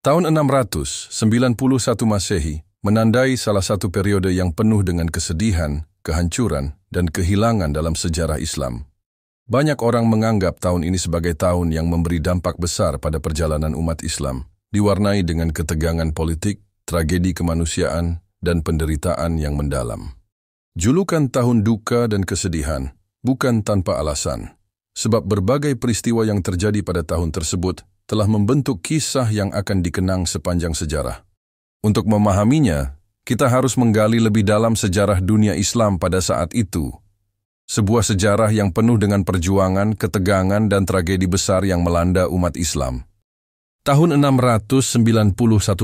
Tahun 691 Masehi menandai salah satu periode yang penuh dengan kesedihan, kehancuran, dan kehilangan dalam sejarah Islam. Banyak orang menganggap tahun ini sebagai tahun yang memberi dampak besar pada perjalanan umat Islam, diwarnai dengan ketegangan politik, tragedi kemanusiaan, dan penderitaan yang mendalam. Julukan tahun duka dan kesedihan bukan tanpa alasan, sebab berbagai peristiwa yang terjadi pada tahun tersebut telah membentuk kisah yang akan dikenang sepanjang sejarah. Untuk memahaminya, kita harus menggali lebih dalam sejarah dunia Islam pada saat itu. Sebuah sejarah yang penuh dengan perjuangan, ketegangan, dan tragedi besar yang melanda umat Islam. Tahun 691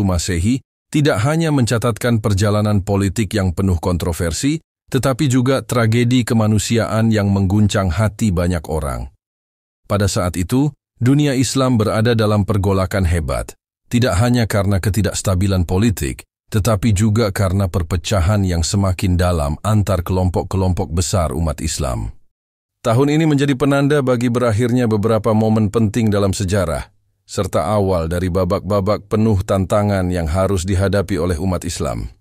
Masehi tidak hanya mencatatkan perjalanan politik yang penuh kontroversi, tetapi juga tragedi kemanusiaan yang mengguncang hati banyak orang. Pada saat itu, dunia Islam berada dalam pergolakan hebat, tidak hanya karena ketidakstabilan politik, tetapi juga karena perpecahan yang semakin dalam antar kelompok-kelompok besar umat Islam. Tahun ini menjadi penanda bagi berakhirnya beberapa momen penting dalam sejarah, serta awal dari babak-babak penuh tantangan yang harus dihadapi oleh umat Islam.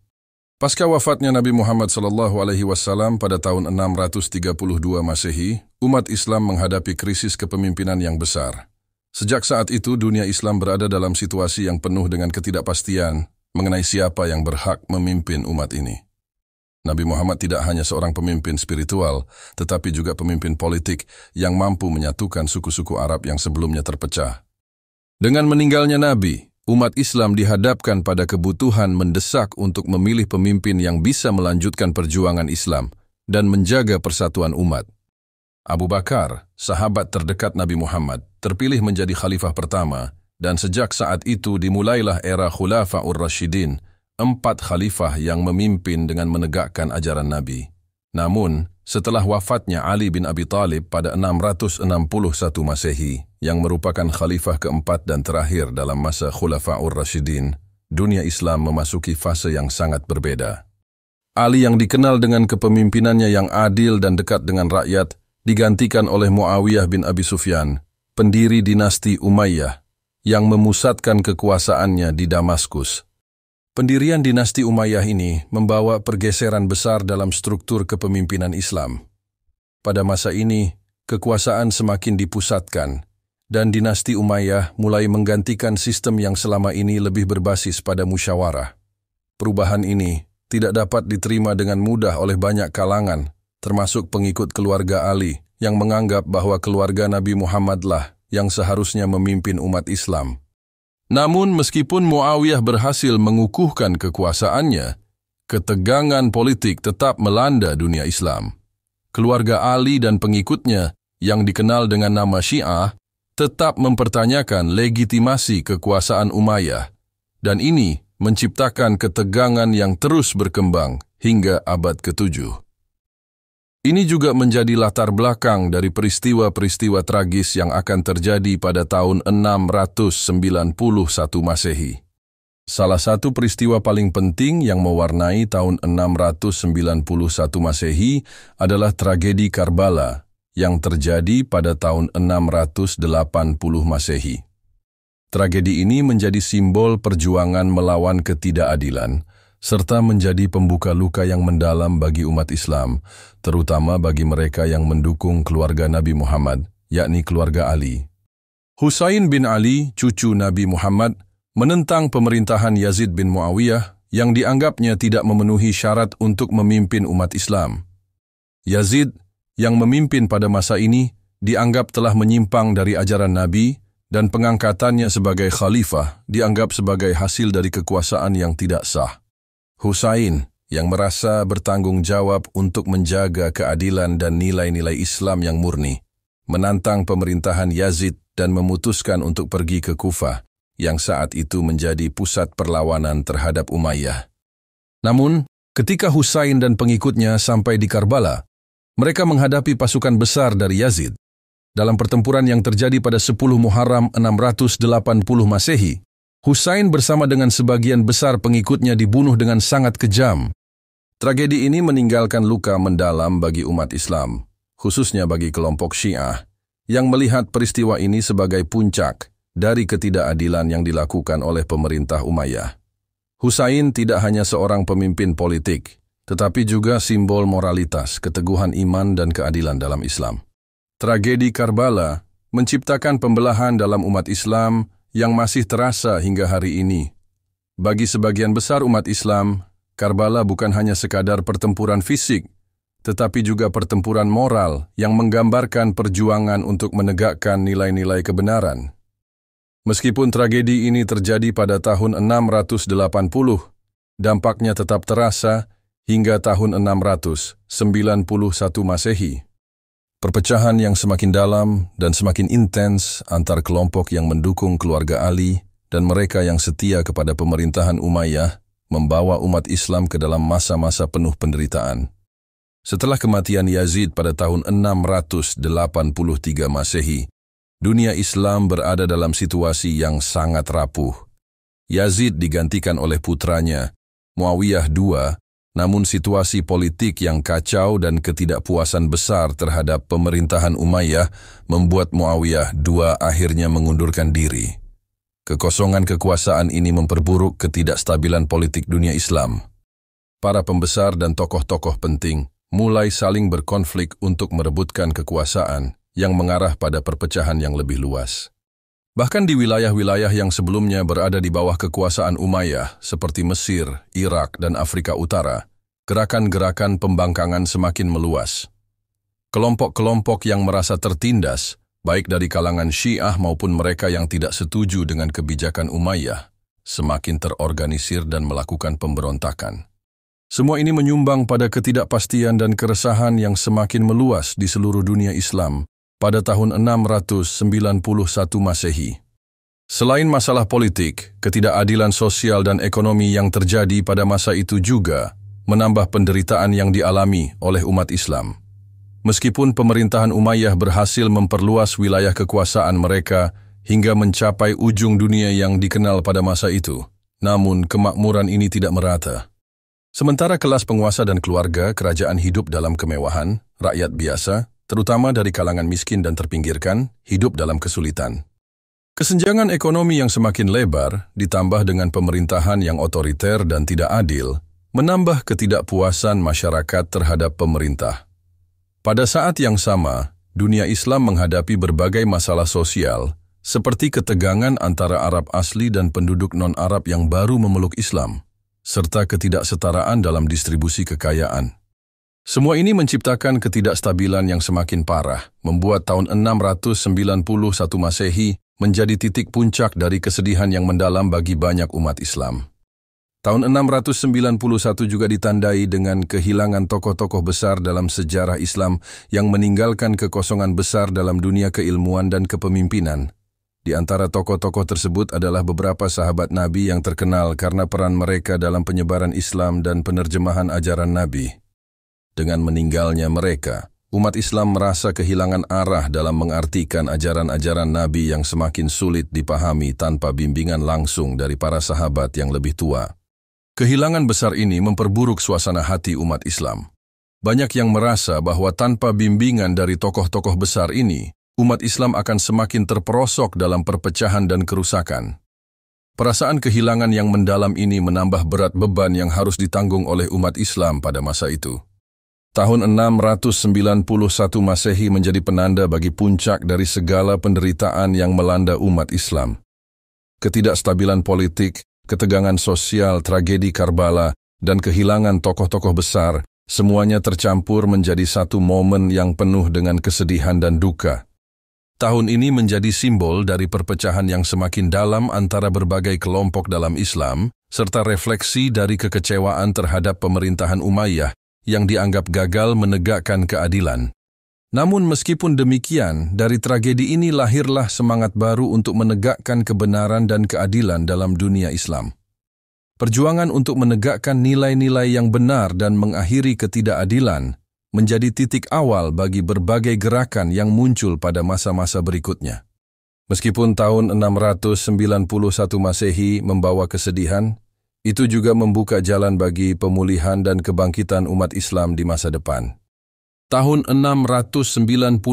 Pasca wafatnya Nabi Muhammad SAW pada tahun 632 Masehi, umat Islam menghadapi krisis kepemimpinan yang besar. Sejak saat itu, dunia Islam berada dalam situasi yang penuh dengan ketidakpastian mengenai siapa yang berhak memimpin umat ini. Nabi Muhammad tidak hanya seorang pemimpin spiritual, tetapi juga pemimpin politik yang mampu menyatukan suku-suku Arab yang sebelumnya terpecah. Dengan meninggalnya Nabi, umat Islam dihadapkan pada kebutuhan mendesak untuk memilih pemimpin yang bisa melanjutkan perjuangan Islam dan menjaga persatuan umat. Abu Bakar, sahabat terdekat Nabi Muhammad, terpilih menjadi khalifah pertama, dan sejak saat itu dimulailah era Khulafaur Rasyidin, 4 khalifah yang memimpin dengan menegakkan ajaran Nabi. Namun, setelah wafatnya Ali bin Abi Thalib pada 661 Masehi, yang merupakan khalifah keempat dan terakhir dalam masa Khulafaur Rasyidin, dunia Islam memasuki fase yang sangat berbeda. Ali yang dikenal dengan kepemimpinannya yang adil dan dekat dengan rakyat, digantikan oleh Muawiyah bin Abi Sufyan, pendiri dinasti Umayyah, yang memusatkan kekuasaannya di Damaskus. Pendirian dinasti Umayyah ini membawa pergeseran besar dalam struktur kepemimpinan Islam. Pada masa ini, kekuasaan semakin dipusatkan, dan dinasti Umayyah mulai menggantikan sistem yang selama ini lebih berbasis pada musyawarah. Perubahan ini tidak dapat diterima dengan mudah oleh banyak kalangan, termasuk pengikut keluarga Ali, yang menganggap bahwa keluarga Nabi Muhammadlah yang seharusnya memimpin umat Islam. Namun meskipun Muawiyah berhasil mengukuhkan kekuasaannya, ketegangan politik tetap melanda dunia Islam. Keluarga Ali dan pengikutnya, yang dikenal dengan nama Syiah, tetap mempertanyakan legitimasi kekuasaan Umayyah, dan ini menciptakan ketegangan yang terus berkembang hingga abad ke-7. Ini juga menjadi latar belakang dari peristiwa-peristiwa tragis yang akan terjadi pada tahun 691 Masehi. Salah satu peristiwa paling penting yang mewarnai tahun 691 Masehi adalah tragedi Karbala yang terjadi pada tahun 680 Masehi. Tragedi ini menjadi simbol perjuangan melawan ketidakadilan, serta menjadi pembuka luka yang mendalam bagi umat Islam, terutama bagi mereka yang mendukung keluarga Nabi Muhammad, yakni keluarga Ali. Husain bin Ali, cucu Nabi Muhammad, menentang pemerintahan Yazid bin Muawiyah yang dianggapnya tidak memenuhi syarat untuk memimpin umat Islam. Yazid, yang memimpin pada masa ini, dianggap telah menyimpang dari ajaran Nabi, dan pengangkatannya sebagai khalifah dianggap sebagai hasil dari kekuasaan yang tidak sah. Husain, yang merasa bertanggung jawab untuk menjaga keadilan dan nilai-nilai Islam yang murni, menantang pemerintahan Yazid dan memutuskan untuk pergi ke Kufah, yang saat itu menjadi pusat perlawanan terhadap Umayyah. Namun, ketika Husain dan pengikutnya sampai di Karbala, mereka menghadapi pasukan besar dari Yazid. Dalam pertempuran yang terjadi pada 10 Muharram 680 Masehi, Husain bersama dengan sebagian besar pengikutnya dibunuh dengan sangat kejam. Tragedi ini meninggalkan luka mendalam bagi umat Islam, khususnya bagi kelompok Syiah, yang melihat peristiwa ini sebagai puncak dari ketidakadilan yang dilakukan oleh pemerintah Umayyah. Husain tidak hanya seorang pemimpin politik, tetapi juga simbol moralitas, keteguhan iman dan keadilan dalam Islam. Tragedi Karbala menciptakan pembelahan dalam umat Islam yang masih terasa hingga hari ini. Bagi sebagian besar umat Islam, Karbala bukan hanya sekadar pertempuran fisik, tetapi juga pertempuran moral yang menggambarkan perjuangan untuk menegakkan nilai-nilai kebenaran. Meskipun tragedi ini terjadi pada tahun 680, dampaknya tetap terasa hingga tahun 691 Masehi. Perpecahan yang semakin dalam dan semakin intens antar kelompok yang mendukung keluarga Ali dan mereka yang setia kepada pemerintahan Umayyah membawa umat Islam ke dalam masa-masa penuh penderitaan. Setelah kematian Yazid pada tahun 683 Masehi, dunia Islam berada dalam situasi yang sangat rapuh. Yazid digantikan oleh putranya, Muawiyah II, namun situasi politik yang kacau dan ketidakpuasan besar terhadap pemerintahan Umayyah membuat Muawiyah II akhirnya mengundurkan diri. Kekosongan kekuasaan ini memperburuk ketidakstabilan politik dunia Islam. Para pembesar dan tokoh-tokoh penting mulai saling berkonflik untuk merebutkan kekuasaan yang mengarah pada perpecahan yang lebih luas. Bahkan di wilayah-wilayah yang sebelumnya berada di bawah kekuasaan Umayyah seperti Mesir, Irak, dan Afrika Utara, gerakan-gerakan pembangkangan semakin meluas. Kelompok-kelompok yang merasa tertindas, baik dari kalangan Syiah maupun mereka yang tidak setuju dengan kebijakan Umayyah, semakin terorganisir dan melakukan pemberontakan. Semua ini menyumbang pada ketidakpastian dan keresahan yang semakin meluas di seluruh dunia Islam pada tahun 691 Masehi. Selain masalah politik, ketidakadilan sosial dan ekonomi yang terjadi pada masa itu juga menambah penderitaan yang dialami oleh umat Islam. Meskipun pemerintahan Umayyah berhasil memperluas wilayah kekuasaan mereka hingga mencapai ujung dunia yang dikenal pada masa itu, namun kemakmuran ini tidak merata. Sementara kelas penguasa dan keluarga kerajaan hidup dalam kemewahan, rakyat biasa, terutama dari kalangan miskin dan terpinggirkan, hidup dalam kesulitan. Kesenjangan ekonomi yang semakin lebar, ditambah dengan pemerintahan yang otoriter dan tidak adil, menambah ketidakpuasan masyarakat terhadap pemerintah. Pada saat yang sama, dunia Islam menghadapi berbagai masalah sosial, seperti ketegangan antara Arab asli dan penduduk non-Arab yang baru memeluk Islam, serta ketidaksetaraan dalam distribusi kekayaan. Semua ini menciptakan ketidakstabilan yang semakin parah, membuat tahun 691 Masehi menjadi titik puncak dari kesedihan yang mendalam bagi banyak umat Islam. Tahun 691 juga ditandai dengan kehilangan tokoh-tokoh besar dalam sejarah Islam yang meninggalkan kekosongan besar dalam dunia keilmuan dan kepemimpinan. Di antara tokoh-tokoh tersebut adalah beberapa sahabat Nabi yang terkenal karena peran mereka dalam penyebaran Islam dan penerjemahan ajaran Nabi. Dengan meninggalnya mereka, umat Islam merasa kehilangan arah dalam mengartikan ajaran-ajaran Nabi yang semakin sulit dipahami tanpa bimbingan langsung dari para sahabat yang lebih tua. Kehilangan besar ini memperburuk suasana hati umat Islam. Banyak yang merasa bahwa tanpa bimbingan dari tokoh-tokoh besar ini, umat Islam akan semakin terperosok dalam perpecahan dan kerusakan. Perasaan kehilangan yang mendalam ini menambah berat beban yang harus ditanggung oleh umat Islam pada masa itu. Tahun 691 Masehi menjadi penanda bagi puncak dari segala penderitaan yang melanda umat Islam. Ketidakstabilan politik, ketegangan sosial, tragedi Karbala, dan kehilangan tokoh-tokoh besar, semuanya tercampur menjadi satu momen yang penuh dengan kesedihan dan duka. Tahun ini menjadi simbol dari perpecahan yang semakin dalam antara berbagai kelompok dalam Islam, serta refleksi dari kekecewaan terhadap pemerintahan Umayyah yang dianggap gagal menegakkan keadilan. Namun meskipun demikian, dari tragedi ini lahirlah semangat baru untuk menegakkan kebenaran dan keadilan dalam dunia Islam. Perjuangan untuk menegakkan nilai-nilai yang benar dan mengakhiri ketidakadilan menjadi titik awal bagi berbagai gerakan yang muncul pada masa-masa berikutnya. Meskipun tahun 691 Masehi membawa kesedihan, itu juga membuka jalan bagi pemulihan dan kebangkitan umat Islam di masa depan. Tahun 691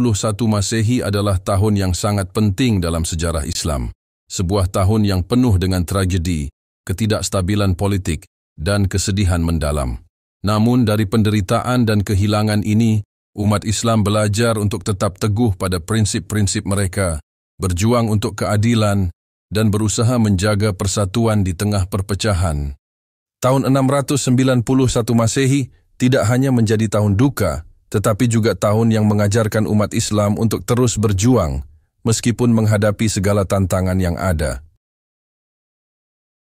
Masehi adalah tahun yang sangat penting dalam sejarah Islam. sebuah tahun yang penuh dengan tragedi, ketidakstabilan politik, dan kesedihan mendalam. Namun dari penderitaan dan kehilangan ini, umat Islam belajar untuk tetap teguh pada prinsip-prinsip mereka, berjuang untuk keadilan, dan berusaha menjaga persatuan di tengah perpecahan. Tahun 691 Masehi tidak hanya menjadi tahun duka, tetapi juga tahun yang mengajarkan umat Islam untuk terus berjuang, meskipun menghadapi segala tantangan yang ada.